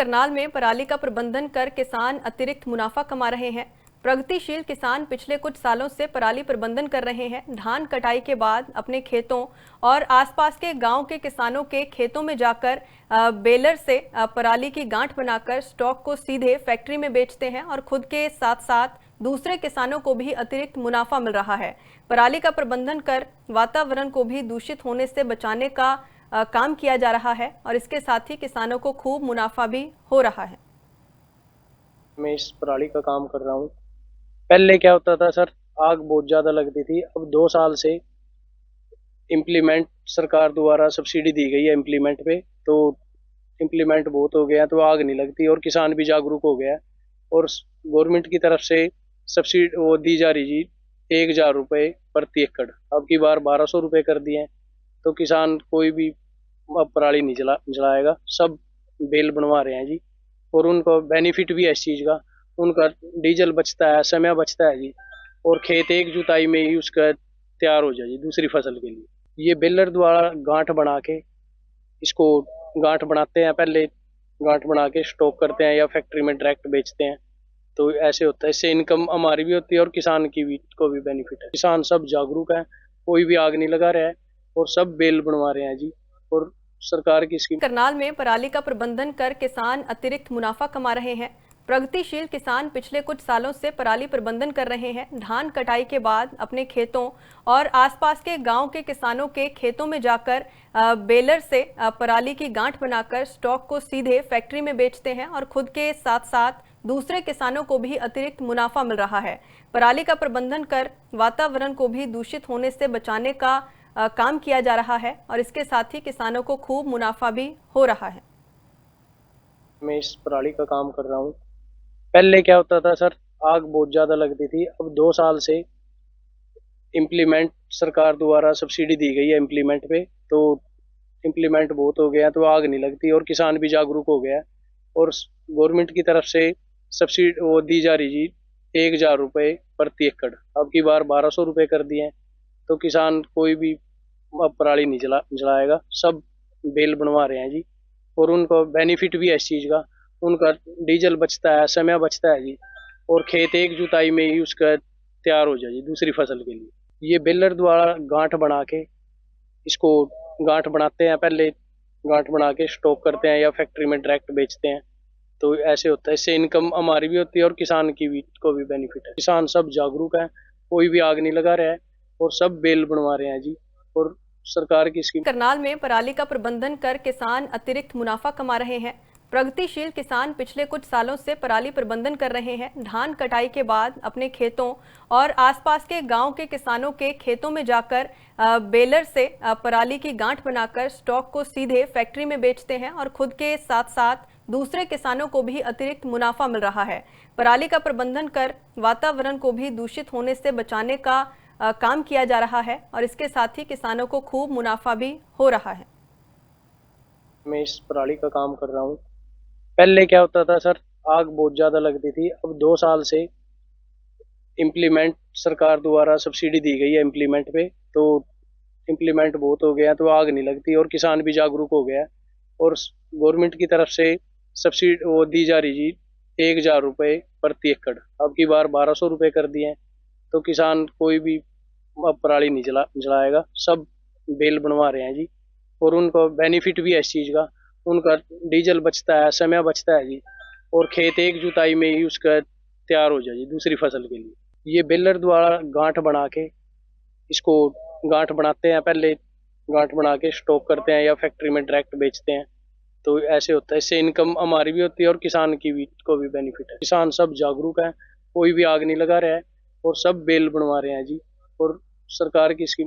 करनाल में पराली का प्रबंधन कर किसान अतिरिक्त मुनाफा कमा रहे हैं। प्रगतिशील किसान पिछले कुछ सालों से पराली प्रबंधन कर रहे हैं। धान कटाई के बाद अपने खेतों और आसपास के गांव के किसानों के खेतों में जाकर बेलर से पराली की गांठ बनाकर स्टॉक को सीधे फैक्ट्री में बेचते हैं और खुद के साथ साथ दूसरे किसानों को भी अतिरिक्त मुनाफा मिल रहा है। पराली का प्रबंधन कर वातावरण को भी दूषित होने से बचाने का काम किया जा रहा है और इसके साथ ही किसानों को खूब मुनाफा भी हो रहा है। मैं इस पराली का काम कर रहा हूँ। पहले क्या होता था सर, आग बहुत ज़्यादा लगती थी। अब 2 साल से इम्प्लीमेंट सरकार द्वारा सब्सिडी दी गई है इम्प्लीमेंट पे, तो इम्प्लीमेंट बहुत हो गया तो आग नहीं लगती और किसान भी जागरूक हो गया। और गवर्नमेंट की तरफ से सब्सिडी वो दी जा रही जी, 1,000 रुपये प्रति एकड़। अब की बार 1,200 रुपये कर दिए हैं, तो किसान कोई भी अब पराली नहीं जलाएगा, सब बेल बनवा रहे हैं जी। और उनको बेनिफिट भी है इस चीज़ का, उनका डीजल बचता है, समय बचता है जी। और खेत एक जुताई में ही उसका तैयार हो जाए जी दूसरी फसल के लिए। ये बेलर द्वारा गांठ बना के, इसको गांठ बनाते हैं, पहले गांठ बना के स्टॉक करते हैं या फैक्ट्री में डायरेक्ट बेचते हैं। तो ऐसे होता है, इससे इनकम हमारी भी होती है और किसान की भी को भी बेनिफिट है। किसान सब जागरूक है, कोई भी आग नहीं लगा रहा है और सब बेल बनवा रहे हैं जी। और सरकार की स्कीम। करनाल में पराली का प्रबंधन कर किसान अतिरिक्त मुनाफा कमा रहे हैं। प्रगतिशील किसान पिछले कुछ सालों से पराली प्रबंधन कर रहे हैं। धान कटाई के बाद अपने खेतों और आसपास के गांव के किसानों के खेतों में जाकर बेलर से पराली की गांठ बनाकर स्टॉक को सीधे फैक्ट्री में बेचते हैं और खुद के साथ साथ दूसरे किसानों को भी अतिरिक्त मुनाफा मिल रहा है। पराली का प्रबंधन कर वातावरण को भी दूषित होने से बचाने का काम किया जा रहा है और इसके साथ ही किसानों को खूब मुनाफा भी हो रहा है। मैं इस पराली का काम कर रहा हूँ। पहले क्या होता था सर, आग बहुत ज़्यादा लगती थी। अब 2 साल से इम्प्लीमेंट सरकार द्वारा सब्सिडी दी गई है इम्प्लीमेंट पे, तो इम्प्लीमेंट बहुत हो गया तो आग नहीं लगती और किसान भी जागरूक हो गया। और गवर्नमेंट की तरफ से सब्सिडी वो दी जा रही जी, 1,000 रुपये प्रति एकड़। अब की बार 1,200 रुपये कर दिए हैं, तो किसान कोई भी अब पराली नहीं जलाएगा, सब बेल बनवा रहे हैं जी। और उनको बेनिफिट भी है इस चीज़ का, उनका डीजल बचता है, समय बचता है जी। और खेत एक जुताई में ही उसका तैयार हो जाए जी दूसरी फसल के लिए। ये बेलर द्वारा गांठ बना के, इसको गांठ बनाते हैं, पहले गांठ बना के स्टॉक करते हैं या फैक्ट्री में डायरेक्ट बेचते हैं। तो ऐसे होता है, इससे इनकम हमारी भी होती है और किसान की भी को भी बेनिफिट है। किसान सब जागरूक है, कोई भी आग नहीं लगा रहा है और सब बेल बनवा रहे हैं जी। और सरकार की स्कीम। करनाल में पराली का प्रबंधन कर किसान अतिरिक्त मुनाफा कमा रहे हैं। प्रगतिशील किसान पिछले कुछ सालों से पराली प्रबंधन कर रहे हैं। धान कटाई के बाद अपने खेतों और आसपास के गांव के किसानों के खेतों में जाकर बेलर से पराली की गांठ बनाकर स्टॉक को सीधे फैक्ट्री में बेचते हैं और खुद के साथ साथ दूसरे किसानों को भी अतिरिक्त मुनाफा मिल रहा है। पराली का प्रबंधन कर वातावरण को भी दूषित होने से बचाने का काम किया जा रहा है और इसके साथ ही किसानों को खूब मुनाफा भी हो रहा है। मैं इस पराली का काम कर रहा हूँ। पहले क्या होता था सर, आग बहुत ज़्यादा लगती थी। अब 2 साल से इम्प्लीमेंट सरकार द्वारा सब्सिडी दी गई है इम्प्लीमेंट पे, तो इम्प्लीमेंट बहुत हो गया तो आग नहीं लगती और किसान भी जागरूक हो गया। और गवर्नमेंट की तरफ से सब्सिडी वो दी जा रही जी, 1,000 रुपये प्रति एकड़। अब की बार 1,200 रुपये कर दिए हैं, तो किसान कोई भी अब पराली नहीं जलाएगा, सब बेल बनवा रहे हैं जी। और उनको बेनिफिट भी है इस चीज़ का, उनका डीजल बचता है, समय बचता है जी। और खेत एक जुताई में ही उसका तैयार हो जाए जी दूसरी फसल के लिए। ये बेलर द्वारा गांठ बना के, इसको गांठ बनाते हैं, पहले गांठ बना के स्टॉक करते हैं या फैक्ट्री में डायरेक्ट बेचते हैं। तो ऐसे होता है, इससे इनकम हमारी भी होती है और किसान की भी को भी बेनिफिट है। किसान सब जागरूक है, कोई भी आग नहीं लगा रहा है और सब बेल बनवा रहे हैं जी। और सरकार की स्कीम।